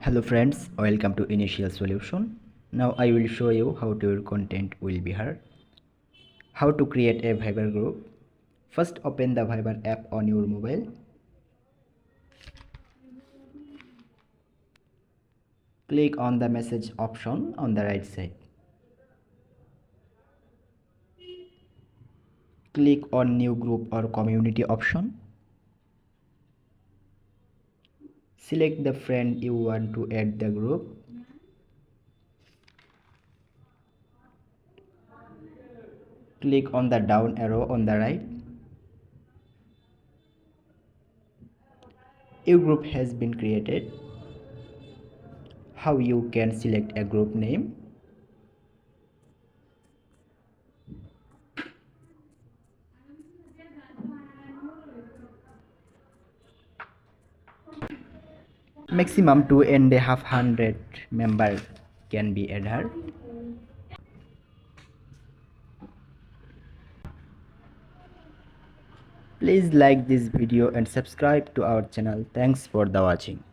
Hello friends, welcome to Initial Solution. Now I will show you how to your content will be heard. How to create a Viber group. First open the Viber app on your mobile. Click on the message option on the right side. Click on new group or community option. Select the friend you want to add the group. Click on the down arrow on the right. Your group has been created. How you can select a group name. Maximum 2.5 members can be added. Please like this video and subscribe to our channel. Thanks for the watching.